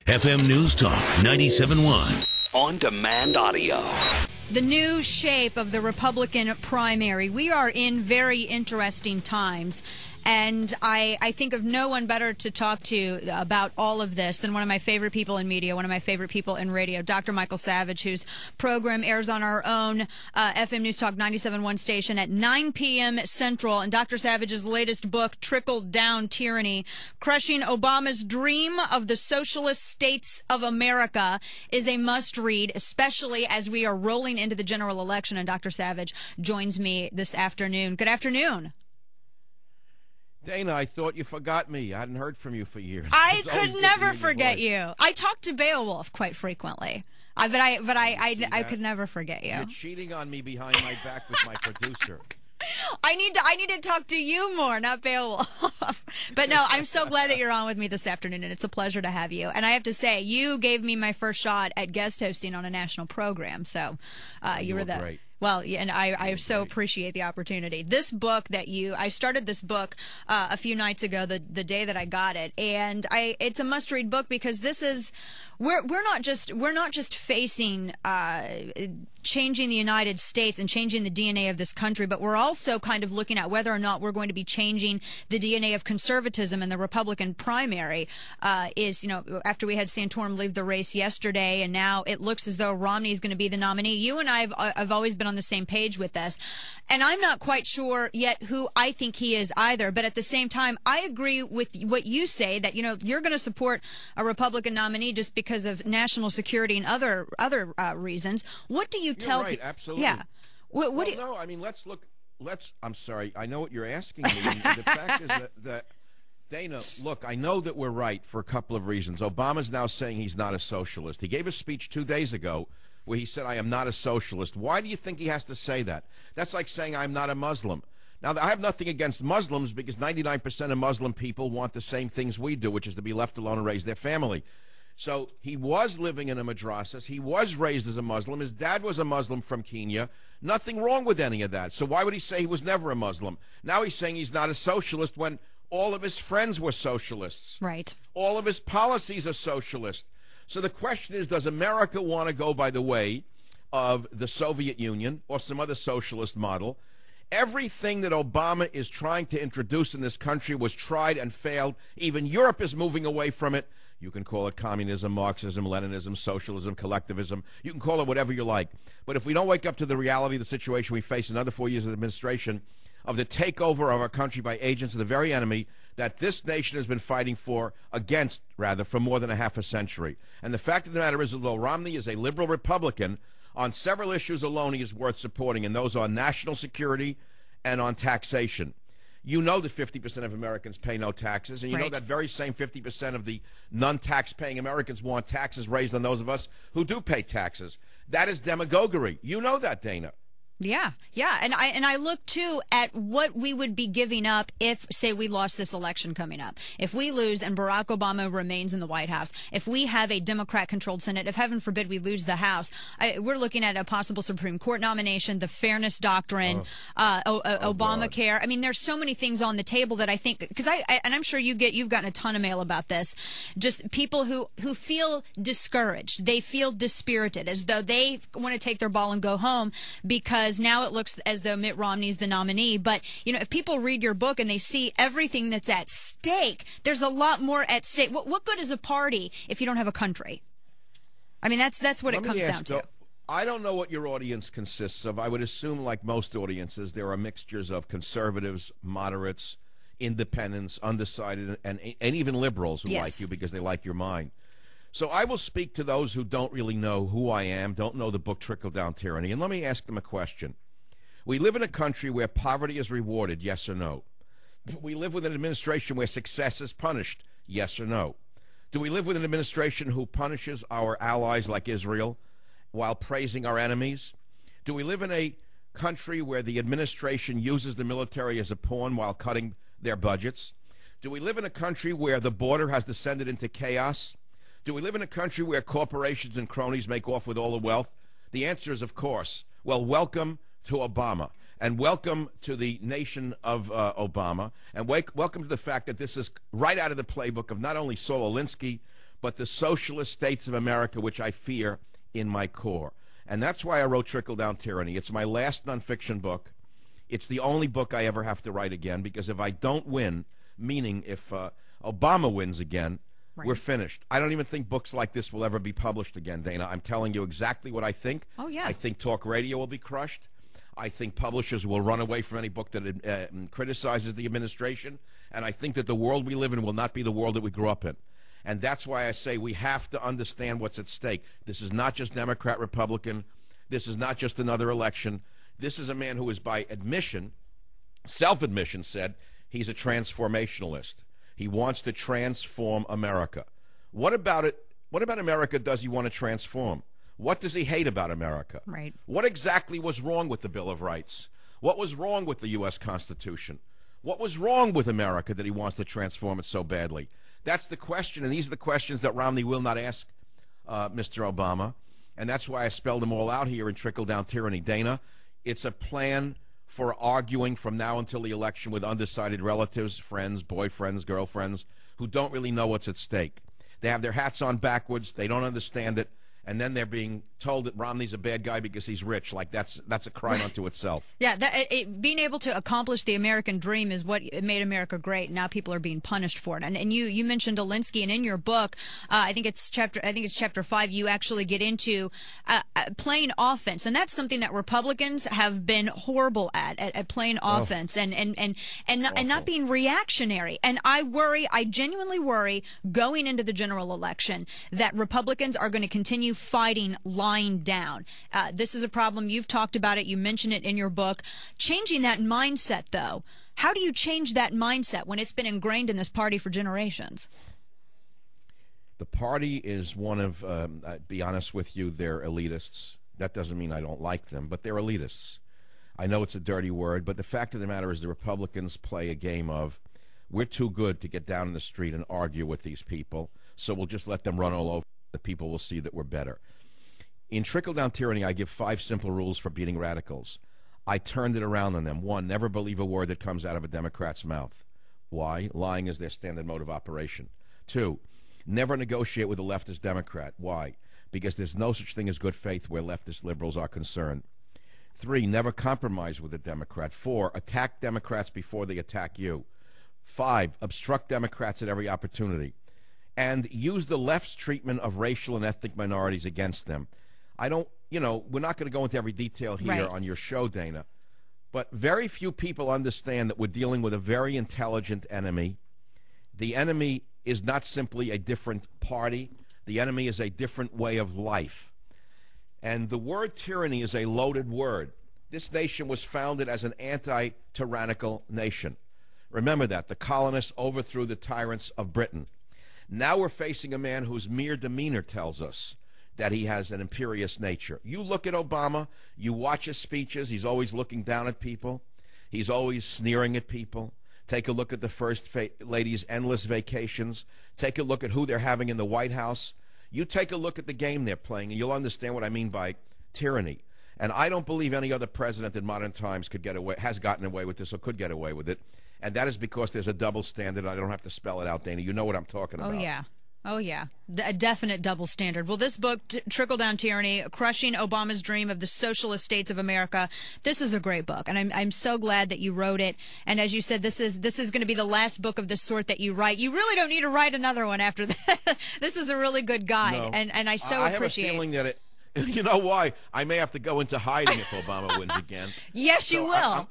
FM News Talk 97.1. On-demand audio. The new shape of the Republican primary. We are in very interesting times. And I think of no one better to talk to about all of this than one of my favorite people in media, one of my favorite people in radio, Dr. Michael Savage, whose program airs on our own FM News Talk 97.1 station at 9 p.m. Central. And Dr. Savage's latest book, Trickle Down Tyranny, Crushing Obama's Dream of the Socialist States of America, is a must-read, especially as we are rolling into the general election. And Dr. Savage joins me this afternoon. Good afternoon. Dana, I thought you forgot me. I hadn't heard from you for years. I could never forget you. I talk to Beowulf quite frequently, but I could never forget you. You're cheating on me behind my back with my producer. I need to talk to you more, not Beowulf. But no, I'm so glad that you're on with me this afternoon, and it's a pleasure to have you. And I have to say, you gave me my first shot at guest hosting on a national program, so you were the great. Well, and I so appreciate the opportunity. This book that I started this book a few nights ago, the day that I got it, and it's a must-read book because this is we're not just facing changing the United States and changing the DNA of this country, but we're also kind of looking at whether or not we're going to be changing the DNA of conservatism in the Republican primary. After we had Santorum leave the race yesterday, and now it looks as though Romney is going to be the nominee. You and I have always been on the same page with this, and I'm not quite sure yet who I think he is either. But at the same time, I agree with what you say that you're going to support a Republican nominee just because of national security and other reasons. What do you tell right, people? Absolutely. Yeah. No, I mean, let's look. I'm sorry. I know what you're asking me. The fact is that Dana, look, I know that we're right for a couple of reasons. Obama's now saying he's not a socialist. He gave a speech 2 days ago where he said, I am not a socialist. Why do you think he has to say that? That's like saying I'm not a Muslim. Now, I have nothing against Muslims because 99% of Muslim people want the same things we do, which is to be left alone and raise their family. So he was living in a madrasas. He was raised as a Muslim. His dad was a Muslim from Kenya. Nothing wrong with any of that. So why would he say he was never a Muslim? Now he's saying he's not a socialist when all of his friends were socialists. Right. All of his policies are socialist. So the question is, does America want to go by the way of the Soviet Union or some other socialist model? Everything that Obama is trying to introduce in this country was tried and failed. Even Europe is moving away from it. You can call it communism, Marxism, Leninism, socialism, collectivism. You can call it whatever you like. But if we don't wake up to the reality of the situation we face in another 4 years of administration, of the takeover of our country by agents of the very enemy that this nation has been fighting for more than a half a century. And the fact of the matter is, although Romney is a liberal Republican, on several issues alone he is worth supporting, and those are national security and on taxation. You know that 50% of Americans pay no taxes, and you know that very same 50% of the non-tax-paying Americans want taxes raised on those of us who do pay taxes. That is demagoguery. You know that, Dana. Yeah. And I look too at what we would be giving up if, say, we lost this election coming up. If we lose and Barack Obama remains in the White House, if we have a Democrat-controlled Senate, if heaven forbid we lose the House, we're looking at a possible Supreme Court nomination, the Fairness Doctrine, Obamacare. I mean, there's so many things on the table that I think, because and I'm sure you've gotten a ton of mail about this, just people who feel discouraged, they feel dispirited, as though they want to take their ball and go home because now it looks as though Mitt Romney's the nominee. But, if people read your book and they see everything that's at stake, there's a lot more at stake. What good is a party if you don't have a country? I mean, that's what it comes down to. I don't know what your audience consists of. I would assume, like most audiences, there are mixtures of conservatives, moderates, independents, undecided, and even liberals who like you because they like your mind. So I will speak to those who don't really know who I am, don't know the book Trickle Down Tyranny, and let me ask them a question. We live in a country where poverty is rewarded, yes or no? We live with an administration where success is punished, yes or no? Do we live with an administration who punishes our allies like Israel while praising our enemies? Do we live in a country where the administration uses the military as a pawn while cutting their budgets? Do we live in a country where the border has descended into chaos? Do we live in a country where corporations and cronies make off with all the wealth? The answer is, of course. Well, welcome to Obama, and welcome to the nation of Obama, and welcome to the fact that this is right out of the playbook of not only Saul Alinsky, but the socialist states of America, which I fear in my core. And that's why I wrote Trickle Down Tyranny. It's my last nonfiction book. It's the only book I ever have to write again, because if I don't win, meaning if Obama wins again, we're finished. I don't even think books like this will ever be published again, Dana. I'm telling you exactly what I think. Oh, yeah. I think talk radio will be crushed. I think publishers will run away from any book that criticizes the administration. And I think that the world we live in will not be the world that we grew up in. And that's why I say we have to understand what's at stake. This is not just Democrat, Republican. This is not just another election. This is a man who is, by admission, self-admission, said he's a transformationalist. He wants to transform America. What about it? What about America does he want to transform? What does he hate about America? Right. What exactly was wrong with the Bill of Rights? What was wrong with the U.S. Constitution? What was wrong with America that he wants to transform it so badly? That's the question, and these are the questions that Romney will not ask Mr. Obama. And that's why I spelled them all out here in Trickle Down Tyranny. Dana, it's a plan for arguing from now until the election with undecided relatives, friends, boyfriends, girlfriends, who don't really know what's at stake. They have their hats on backwards. They don't understand it. And then they're being told that Romney's a bad guy because he's rich. Like, that's a crime unto itself. Yeah, being able to accomplish the American dream is what made America great. Now people are being punished for it. And you mentioned Alinsky, and in your book, I think it's chapter 5. You actually get into playing offense, and that's something that Republicans have been horrible at playing offense and not being reactionary. And I genuinely worry going into the general election that Republicans are going to continue fighting lying down. This is a problem. You've talked about it. You mention it in your book. Changing that mindset, though. How do you change that mindset when it's been ingrained in this party for generations? The party is one of, be honest with you, they're elitists. That doesn't mean I don't like them, but they're elitists. I know it's a dirty word, but the fact of the matter is the Republicans play a game of, we're too good to get down in the street and argue with these people, so we'll just let them run all over. The people will see that we're better. In Trickle Down Tyranny, I give 5 simple rules for beating radicals. I turned it around on them. 1, never believe a word that comes out of a Democrat's mouth. Why? Lying is their standard mode of operation. 2, never negotiate with a leftist Democrat. Why? Because there's no such thing as good faith where leftist liberals are concerned. 3, never compromise with a Democrat. 4, attack Democrats before they attack you. 5, obstruct Democrats at every opportunity. And use the left's treatment of racial and ethnic minorities against them. I don't, we're not going to go into every detail here on your show, Dana, but very few people understand that we're dealing with a very intelligent enemy. The enemy is not simply a different party. The enemy is a different way of life. And the word tyranny is a loaded word. This nation was founded as an anti-tyrannical nation. Remember that. The colonists overthrew the tyrants of Britain. Now we're facing a man whose mere demeanor tells us that he has an imperious nature. You look at Obama, you watch his speeches, he's always looking down at people. He's always sneering at people. Take a look at the First Lady's endless vacations. Take a look at who they're having in the White House. You take a look at the game they're playing, and you'll understand what I mean by tyranny. And I don't believe any other president in modern times has gotten away with this or could get away with it. And that is because there's a double standard. I don't have to spell it out, Dana. You know what I'm talking about. Oh, yeah. Oh, yeah. A definite double standard. Well, this book, Trickle Down Tyranny, Crushing Obama's Dream of the Socialist States of America, this is a great book, and I'm so glad that you wrote it. And as you said, this is going to be the last book of this sort that you write. You really don't need to write another one after that. This is a really good guide, no. and I so appreciate it. I have a feeling that it, you know why? I may have to go into hiding if Obama wins again. Yes, you will.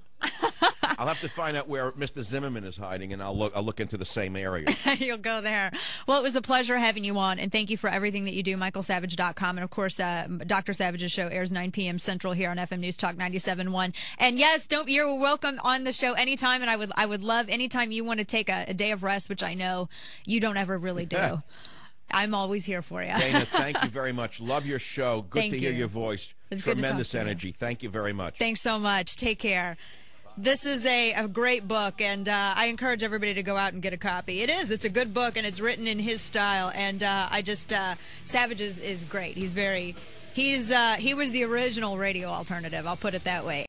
I'll have to find out where Mr. Zimmerman is hiding, and I'll look into the same area. You'll go there. Well, it was a pleasure having you on, and thank you for everything that you do, michaelsavage.com. And, of course, Dr. Savage's show airs 9 p.m. Central here on FM News Talk 97.1. And, yes, you're welcome on the show anytime, and I would love anytime you want to take a day of rest, which I know you don't ever really do. I'm always here for you. Dana, thank you very much. Love your show. Good to hear your voice. It's tremendous energy. Thank you very much. Thanks so much. Take care. This is a great book, and I encourage everybody to go out and get a copy. It's a good book, and it's written in his style, and Savage is great. He was the original radio alternative, I'll put it that way.